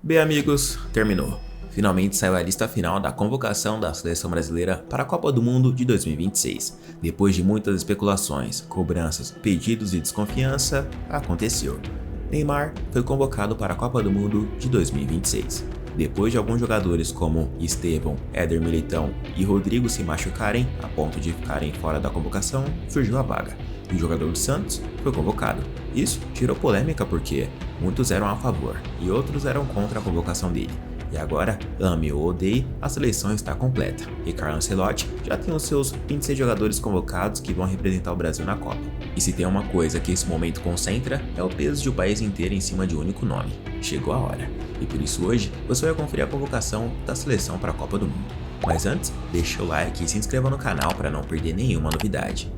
Bem, amigos, terminou. Finalmente saiu a lista final da convocação da seleção brasileira para a Copa do Mundo de 2026. Depois de muitas especulações, cobranças, pedidos e desconfiança, aconteceu. Neymar foi convocado para a Copa do Mundo de 2026. Depois de alguns jogadores como Estevão, Éder Militão e Rodrigo se machucarem a ponto de ficarem fora da convocação, surgiu a vaga. E o jogador do Santos foi convocado. Isso gerou polêmica porque muitos eram a favor e outros eram contra a convocação dele. E agora, ame ou odeie, a seleção está completa. E Carlo Ancelotti já tem os seus 26 jogadores convocados que vão representar o Brasil na Copa. E se tem uma coisa que esse momento concentra, é o peso de o país inteiro em cima de um único nome. Chegou a hora. E por isso hoje, você vai conferir a convocação da seleção para a Copa do Mundo. Mas antes, deixa o like e se inscreva no canal para não perder nenhuma novidade.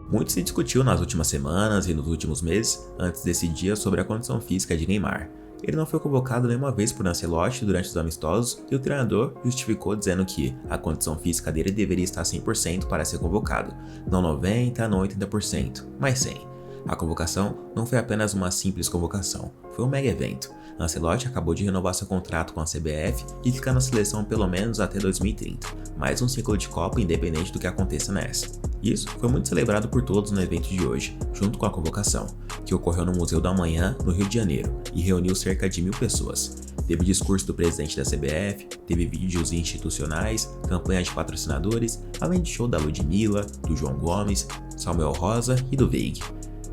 Muito se discutiu nas últimas semanas e nos últimos meses, antes desse dia, sobre a condição física de Neymar. Ele não foi convocado nenhuma vez por Ancelotti durante os amistosos e o treinador justificou dizendo que a condição física dele deveria estar 100% para ser convocado, não 90%, não 80%, mas 100%. A convocação não foi apenas uma simples convocação, foi um mega evento. Ancelotti acabou de renovar seu contrato com a CBF e ficar na seleção pelo menos até 2030, mais um ciclo de Copa independente do que aconteça nessa. Isso foi muito celebrado por todos no evento de hoje, junto com a convocação, que ocorreu no Museu da Manhã, no Rio de Janeiro, e reuniu cerca de 1.000 pessoas. Teve discurso do presidente da CBF, teve vídeos institucionais, campanha de patrocinadores, além de show da Ludmilla, do João Gomes, Samuel Rosa e do Veig.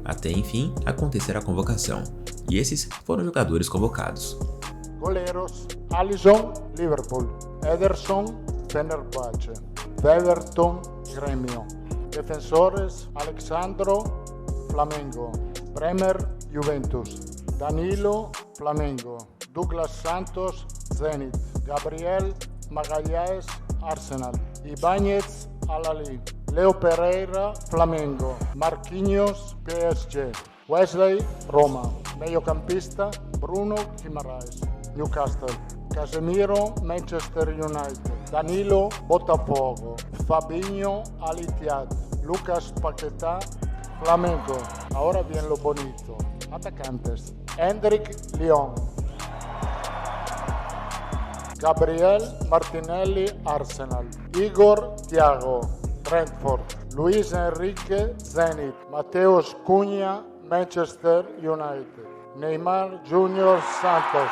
Até enfim acontecer a convocação, e esses foram os jogadores convocados. Goleiros: Alisson, Liverpool; Ederson, Fenerbahçe; Everton, Grêmio; Defensores: Alexandro, Flamengo; Bremer, Juventus; Danilo, Flamengo; Douglas Santos, Zenit; Gabriel Magalhães, Arsenal; Ibáñez, Al-Ahly; Leo Pereira, Flamengo; Marquinhos, PSG; Wesley, Roma; Meiocampista: Bruno Guimarães, Newcastle; Casemiro, Manchester United; Danilo, Botafogo; Fabinho, Al-Ittihad; Lucas Paquetá, Flamengo. Ahora bien lo bonito. Atacantes: Endrick, Lyon; Gabriel Martinelli, Arsenal; Igor Thiago, Brentford; Luis Enrique, Zenit; Mateus Cunha, Manchester United; Neymar Júnior Santos.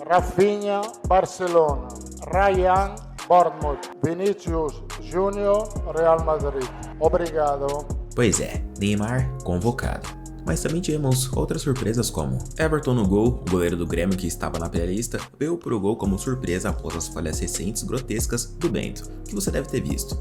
Rafinha, Barcelona; Ryan, Bournemouth; Vinícius Júnior, Real Madrid. Obrigado. Pois é, Neymar convocado. Mas também tivemos outras surpresas como Everton no gol, o goleiro do Grêmio que estava na pré-lista, veio pro gol como surpresa após as falhas recentes grotescas do Bento, que você deve ter visto.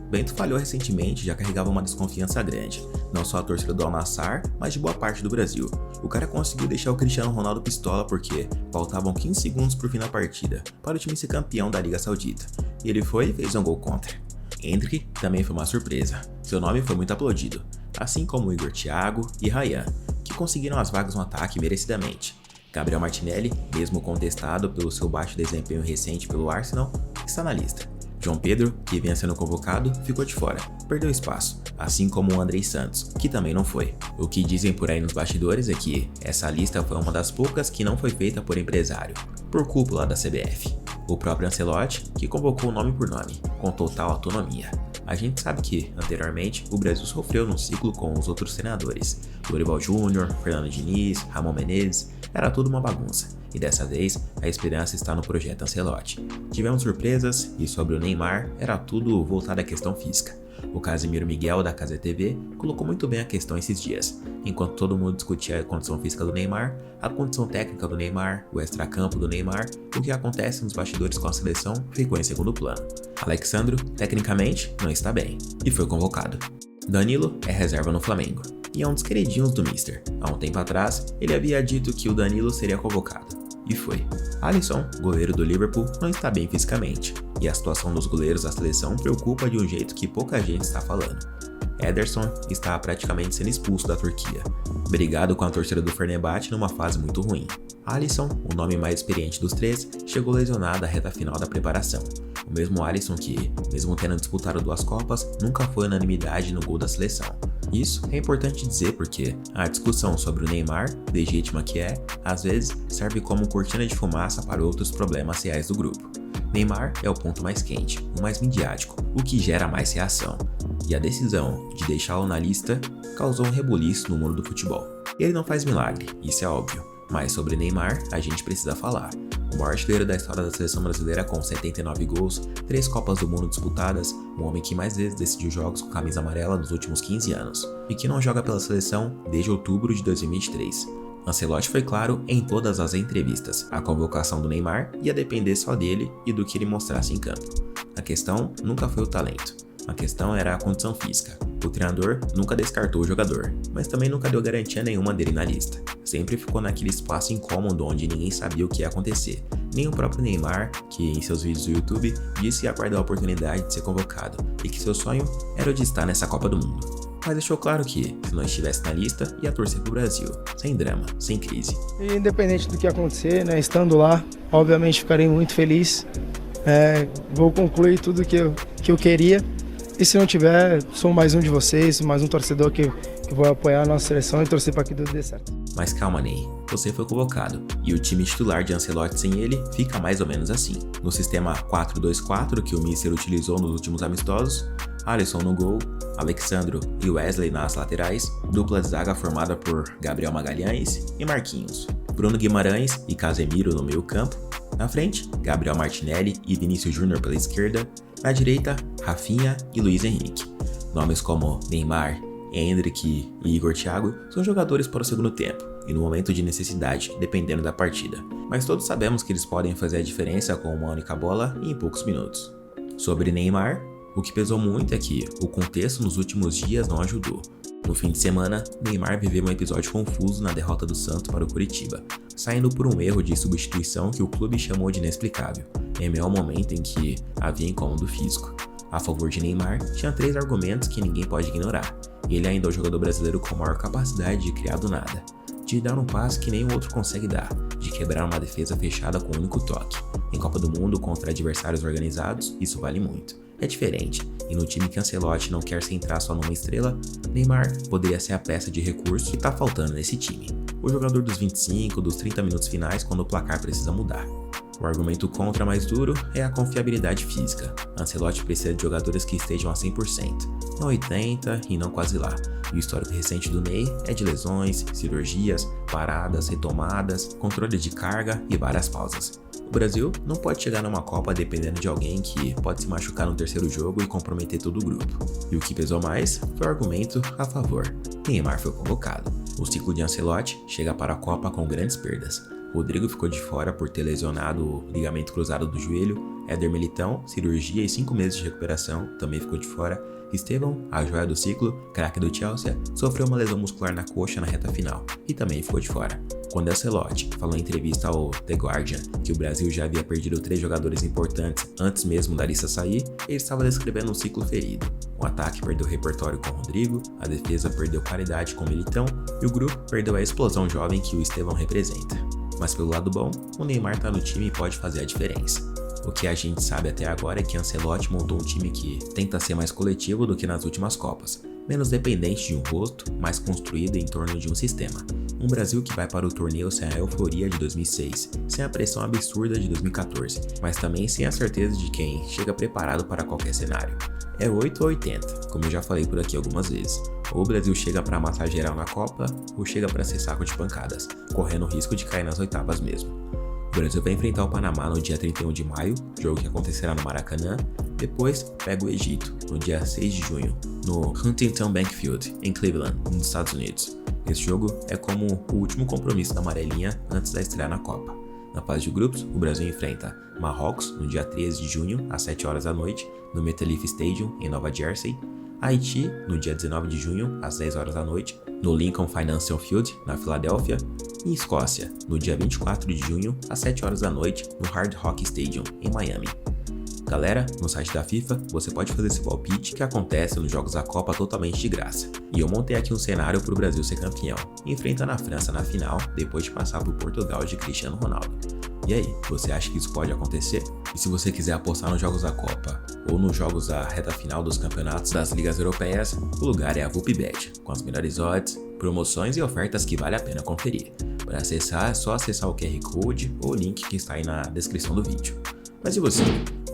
Bento falhou recentemente e já carregava uma desconfiança grande, não só a torcida do Al-Nassr, mas de boa parte do Brasil. O cara conseguiu deixar o Cristiano Ronaldo pistola porque faltavam 15 segundos pro fim da partida, para o time ser campeão da Liga Saudita. E ele foi e fez um gol contra. Endrick também foi uma surpresa, seu nome foi muito aplaudido, assim como Igor Thiago e Ryan, que conseguiram as vagas no ataque merecidamente. Gabriel Martinelli, mesmo contestado pelo seu baixo desempenho recente pelo Arsenal, está na lista. João Pedro, que vinha sendo convocado, ficou de fora, perdeu espaço, assim como o Andrei Santos, que também não foi. O que dizem por aí nos bastidores é que essa lista foi uma das poucas que não foi feita por empresário, por cúpula da CBF. O próprio Ancelotti, que convocou nome por nome, com total autonomia. A gente sabe que, anteriormente, o Brasil sofreu num ciclo com os outros treinadores. Dorival Júnior, Fernando Diniz, Ramon Menezes, era tudo uma bagunça. E dessa vez, a esperança está no projeto Ancelotti. Tivemos surpresas e sobre o Neymar, era tudo voltado à questão física. O Casimiro Miguel da Casa TV colocou muito bem a questão esses dias. Enquanto todo mundo discutia a condição física do Neymar, a condição técnica do Neymar, o extracampo do Neymar, o que acontece nos bastidores com a seleção ficou em segundo plano. Alexandro, tecnicamente, não está bem e foi convocado. Danilo é reserva no Flamengo e é um dos queridinhos do Mister. Há um tempo atrás, ele havia dito que o Danilo seria convocado. E foi. Alisson, goleiro do Liverpool, não está bem fisicamente, e a situação dos goleiros da seleção preocupa de um jeito que pouca gente está falando. Ederson está praticamente sendo expulso da Turquia, brigado com a torcida do Fenerbahçe numa fase muito ruim. Alisson, o nome mais experiente dos três, chegou lesionado à reta final da preparação. O O mesmo Alisson que, mesmo tendo disputado 2 Copas, nunca foi unanimidade no gol da seleção. Isso é importante dizer porque a discussão sobre o Neymar, legítima que é, às vezes serve como cortina de fumaça para outros problemas reais do grupo. Neymar é o ponto mais quente, o mais midiático, o que gera mais reação. E a decisão de deixá-lo na lista causou um rebuliço no mundo do futebol. Ele não faz milagre, isso é óbvio, mas sobre Neymar a gente precisa falar. O maior artilheiro da história da seleção brasileira com 79 gols, 3 Copas do Mundo disputadas, o homem que mais vezes decidiu jogos com camisa amarela nos últimos 15 anos, e que não joga pela seleção desde outubro de 2023. Ancelotti foi claro em todas as entrevistas, a convocação do Neymar ia depender só dele e do que ele mostrasse em campo. A questão nunca foi o talento, a questão era a condição física. O treinador nunca descartou o jogador, mas também nunca deu garantia nenhuma dele na lista. Sempre ficou naquele espaço incômodo onde ninguém sabia o que ia acontecer. Nem o próprio Neymar, que em seus vídeos do YouTube disse aguardar a oportunidade de ser convocado e que seu sonho era o de estar nessa Copa do Mundo. Mas deixou claro que, se não estivesse na lista, ia torcer pro Brasil, sem drama, sem crise. E independente do que acontecer, estando lá, obviamente ficarei muito feliz. Vou concluir tudo que eu queria. E se não tiver, sou mais um de vocês, mais um torcedor que vou apoiar a nossa seleção e torcer para que tudo dê certo. Mas calma, Ney, você foi convocado, e o time titular de Ancelotti sem ele fica mais ou menos assim. No sistema 4-2-4 que o Mister utilizou nos últimos amistosos, Alisson no gol, Alexandro e Wesley nas laterais, dupla de zaga formada por Gabriel Magalhães e Marquinhos, Bruno Guimarães e Casemiro no meio campo, na frente, Gabriel Martinelli e Vinícius Júnior pela esquerda, na direita, Rafinha e Luiz Henrique. Nomes como Neymar, Endrick e Igor Thiago são jogadores para o segundo tempo e no momento de necessidade, dependendo da partida. Mas todos sabemos que eles podem fazer a diferença com uma única bola e em poucos minutos. Sobre Neymar, o que pesou muito é que o contexto nos últimos dias não ajudou. No fim de semana, Neymar viveu um episódio confuso na derrota do Santos para o Curitiba, saindo por um erro de substituição que o clube chamou de inexplicável, em meio ao momento em que havia incômodo físico. A favor de Neymar, tinha 3 argumentos que ninguém pode ignorar. Ele ainda é o jogador brasileiro com maior capacidade de criar do nada, de dar um passe que nenhum outro consegue dar, de quebrar uma defesa fechada com um único toque. Em Copa do Mundo contra adversários organizados, isso vale muito. É diferente, e no time que Ancelotti não quer centrar só numa estrela, Neymar poderia ser a peça de recurso que tá faltando nesse time. O jogador dos 25, dos 30 minutos finais quando o placar precisa mudar. O argumento contra mais duro é a confiabilidade física. Ancelotti precisa de jogadores que estejam a 100%, não 80% e não quase lá. E o histórico recente do Ney é de lesões, cirurgias, paradas, retomadas, controle de carga e várias pausas. O Brasil não pode chegar numa Copa dependendo de alguém que pode se machucar no terceiro jogo e comprometer todo o grupo. E o que pesou mais foi o argumento a favor. Neymar foi convocado. O ciclo de Ancelotti chega para a Copa com grandes perdas. Rodrigo ficou de fora por ter lesionado o ligamento cruzado do joelho, Éder Militão, cirurgia e 5 meses de recuperação, também ficou de fora. Estevão, a joia do ciclo, craque do Chelsea, sofreu uma lesão muscular na coxa na reta final e também ficou de fora. Quando Ancelotti falou em entrevista ao The Guardian que o Brasil já havia perdido 3 jogadores importantes antes mesmo da lista sair, ele estava descrevendo um ciclo ferido. O ataque perdeu repertório com Rodrigo, a defesa perdeu qualidade com Militão e o grupo perdeu a explosão jovem que o Estevão representa. Mas pelo lado bom, o Neymar tá no time e pode fazer a diferença. O que a gente sabe até agora é que Ancelotti montou um time que tenta ser mais coletivo do que nas últimas Copas, menos dependente de um rosto, mais construído em torno de um sistema. Um Brasil que vai para o torneio sem a euforia de 2006, sem a pressão absurda de 2014, mas também sem a certeza de quem chega preparado para qualquer cenário. É 8 ou 80, como eu já falei por aqui algumas vezes. Ou o Brasil chega para amassar geral na Copa, ou chega para ser saco de pancadas, correndo o risco de cair nas oitavas mesmo. O Brasil vai enfrentar o Panamá no dia 31 de maio, jogo que acontecerá no Maracanã. Depois pega o Egito, no dia 6 de junho, no Huntington Bank Field, em Cleveland, nos Estados Unidos. Esse jogo é como o último compromisso da amarelinha antes da estreia na Copa. Na fase de grupos, o Brasil enfrenta Marrocos no dia 13 de junho, às 7 horas da noite, no MetLife Stadium, em Nova Jersey. Haiti, no dia 19 de junho, às 10 horas da noite, no Lincoln Financial Field, na Filadélfia. E Escócia, no dia 24 de junho, às 7 horas da noite, no Hard Rock Stadium, em Miami. Galera, no site da FIFA, você pode fazer esse palpite que acontece nos jogos da Copa totalmente de graça. E eu montei aqui um cenário para o Brasil ser campeão, enfrentando a França na final, depois de passar por Portugal de Cristiano Ronaldo. E aí, você acha que isso pode acontecer? E se você quiser apostar nos jogos da Copa ou nos jogos da reta final dos campeonatos das ligas europeias, o lugar é a VUPBet, com as melhores odds, promoções e ofertas que vale a pena conferir. Para acessar, é só acessar o QR Code ou o link que está aí na descrição do vídeo. Mas e você?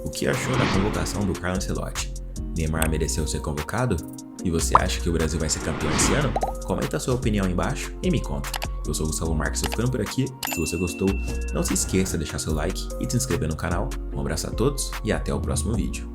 O que achou da convocação do Carlo Ancelotti? Neymar mereceu ser convocado? E você acha que o Brasil vai ser campeão esse ano? Comenta a sua opinião aí embaixo e me conta. Eu sou o Gustavo Marques, tô ficando por aqui. Se você gostou, não se esqueça de deixar seu like e de se inscrever no canal. Um abraço a todos e até o próximo vídeo.